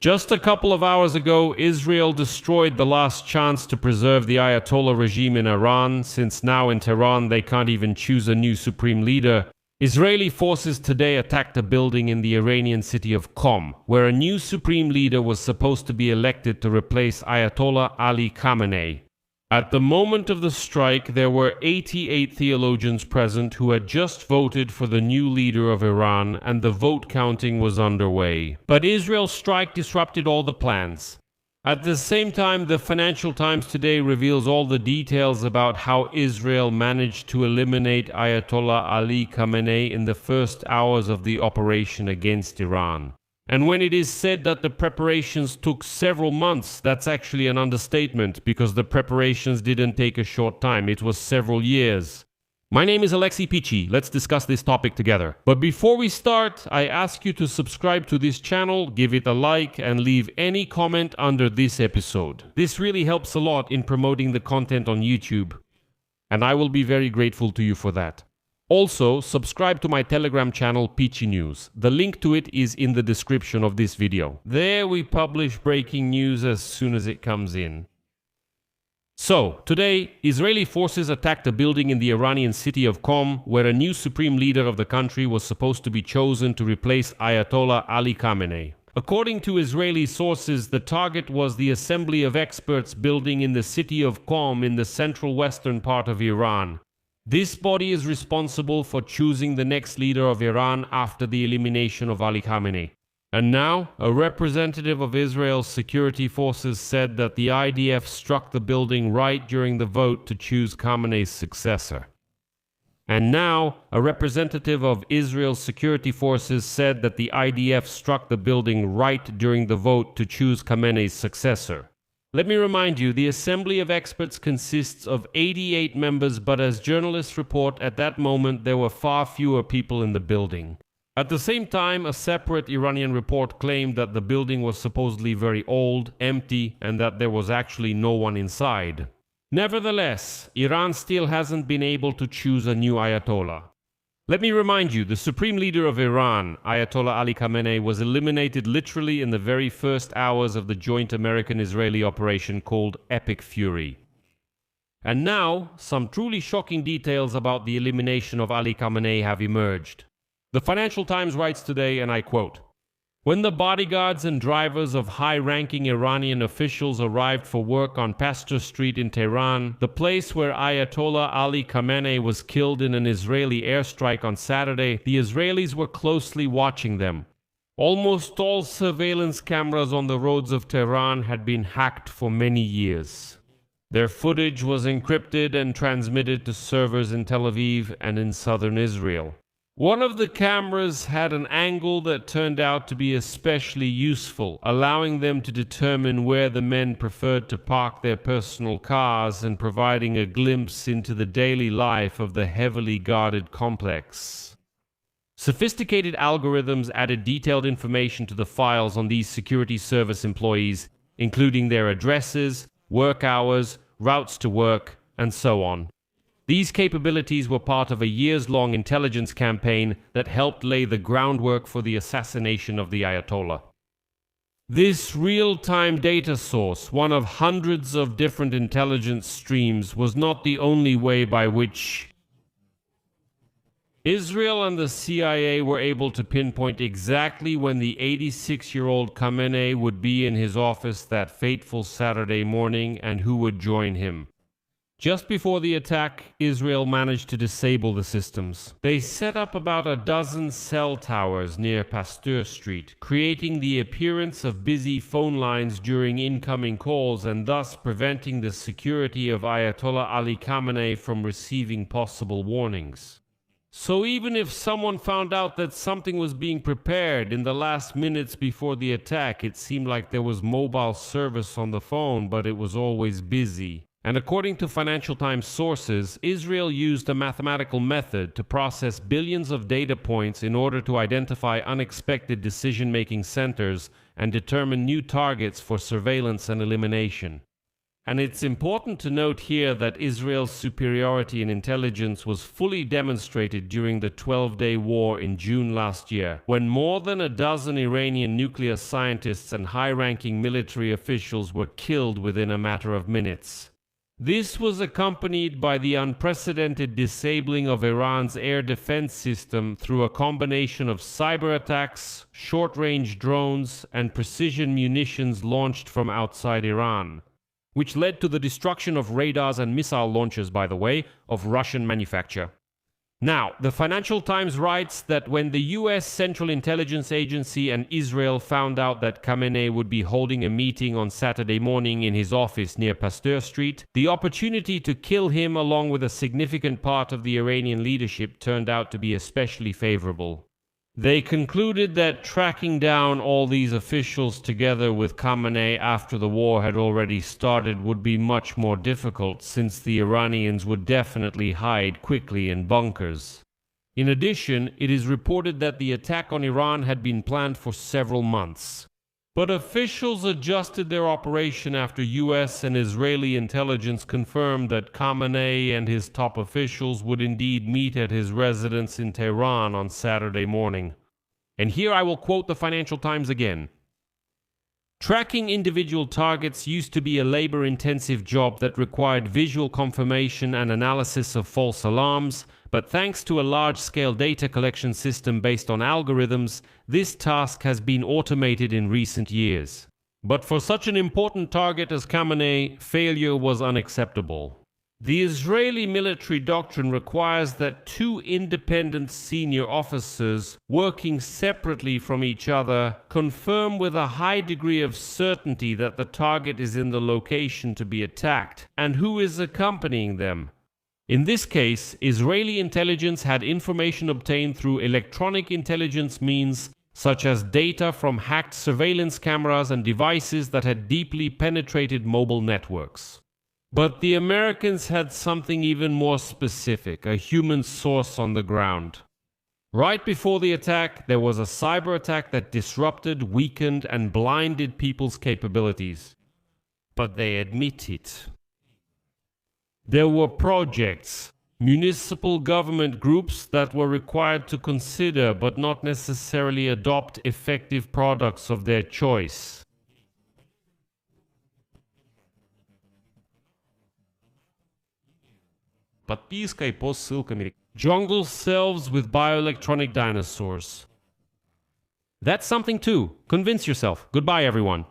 Just a couple of hours ago, Israel destroyed the last chance to preserve the Ayatollah regime in Iran, since now in Tehran they can't even choose a new supreme leader. Israeli forces today attacked a building in the Iranian city of Qom, where a new supreme leader was supposed to be elected to replace Ayatollah Ali Khamenei. At the moment of the strike, there were 88 theologians present who had just voted for the new leader of Iran, and the vote counting was underway. But Israel's strike disrupted all the plans. At the same time, the Financial Times today reveals all the details about how Israel managed to eliminate Ayatollah Ali Khamenei in the first hours of the operation against Iran. And when it is said that the preparations took several months, that's actually an understatement, because the preparations didn't take a short time, it was several years. My name is Aleksei Pichi. Let's discuss this topic together. But before we start, I ask you to subscribe to this channel, give it a like, and leave any comment under this episode. This really helps a lot in promoting the content on YouTube, and I will be very grateful to you for that. Also, subscribe to my Telegram channel Pichi News. The link to it is in the description of this video. There we publish breaking news as soon as it comes in. So, today, Israeli forces attacked a building in the Iranian city of Qom, where a new supreme leader of the country was supposed to be chosen to replace Ayatollah Ali Khamenei. According to Israeli sources, the target was the Assembly of Experts building in the city of Qom in the central western part of Iran. This body is responsible for choosing the next leader of Iran after the elimination of Ali Khamenei. And now, a representative of Israel's security forces said that the IDF struck the building right during the vote to choose Khamenei's successor. And now, a representative of Israel's security forces said that the IDF struck the building right during the vote to choose Khamenei's successor. Let me remind you, the Assembly of Experts consists of 88 members, but as journalists report, at that moment there were far fewer people in the building. At the same time, a separate Iranian report claimed that the building was supposedly very old, empty, and that there was actually no one inside. Nevertheless, Iran still hasn't been able to choose a new Ayatollah. Let me remind you, the supreme leader of Iran, Ayatollah Ali Khamenei, was eliminated literally in the very first hours of the joint American-Israeli operation called Epic Fury. And now, some truly shocking details about the elimination of Ali Khamenei have emerged. The Financial Times writes today, and I quote, "When the bodyguards and drivers of high-ranking Iranian officials arrived for work on Pasteur Street in Tehran, the place where Ayatollah Ali Khamenei was killed in an Israeli airstrike on Saturday, the Israelis were closely watching them. Almost all surveillance cameras on the roads of Tehran had been hacked for many years. Their footage was encrypted and transmitted to servers in Tel Aviv and in southern Israel. One of the cameras had an angle that turned out to be especially useful, allowing them to determine where the men preferred to park their personal cars and providing a glimpse into the daily life of the heavily guarded complex. Sophisticated algorithms added detailed information to the files on these security service employees, including their addresses, work hours, routes to work, and so on. These capabilities were part of a years-long intelligence campaign that helped lay the groundwork for the assassination of the Ayatollah. This real-time data source, one of hundreds of different intelligence streams, was not the only way by which Israel and the CIA were able to pinpoint exactly when the 86-year-old Khamenei would be in his office that fateful Saturday morning and who would join him. Just before the attack, Israel managed to disable the systems. They set up about a dozen cell towers near Pasteur Street, creating the appearance of busy phone lines during incoming calls and thus preventing the security of Ayatollah Ali Khamenei from receiving possible warnings. So even if someone found out that something was being prepared in the last minutes before the attack, it seemed like there was mobile service on the phone, but it was always busy. And according to Financial Times sources, Israel used a mathematical method to process billions of data points in order to identify unexpected decision-making centers and determine new targets for surveillance and elimination. And it's important to note here that Israel's superiority in intelligence was fully demonstrated during the 12-day war in June last year, when more than a dozen Iranian nuclear scientists and high-ranking military officials were killed within a matter of minutes. This was accompanied by the unprecedented disabling of Iran's air defense system through a combination of cyber attacks, short-range drones, and precision munitions launched from outside Iran, which led to the destruction of radars and missile launchers, by the way, of Russian manufacture. Now, the Financial Times writes that when the US Central Intelligence Agency and Israel found out that Khamenei would be holding a meeting on Saturday morning in his office near Pasteur Street, the opportunity to kill him along with a significant part of the Iranian leadership turned out to be especially favorable. They concluded that tracking down all these officials together with Khamenei after the war had already started would be much more difficult, since the Iranians would definitely hide quickly in bunkers. In addition, it is reported that the attack on Iran had been planned for several months. But officials adjusted their operation after US and Israeli intelligence confirmed that Khamenei and his top officials would indeed meet at his residence in Tehran on Saturday morning. And here I will quote the Financial Times again. Tracking individual targets used to be a labor-intensive job that required visual confirmation and analysis of false alarms, but thanks to a large-scale data collection system based on algorithms, this task has been automated in recent years. But for such an important target as Khamenei, failure was unacceptable. The Israeli military doctrine requires that two independent senior officers, working separately from each other, confirm with a high degree of certainty that the target is in the location to be attacked, and who is accompanying them. In this case, Israeli intelligence had information obtained through electronic intelligence means, such as data from hacked surveillance cameras and devices that had deeply penetrated mobile networks. But the Americans had something even more specific, a human source on the ground. Right before the attack, there was a cyber attack that disrupted, weakened, and blinded people's capabilities. But they admit it. There were projects, municipal government groups that were required to consider but not necessarily adopt effective products of their choice. Подписка и по ссылкам. Jungle selves with bioelectronic dinosaurs. That's something too. Convince yourself. Goodbye, everyone.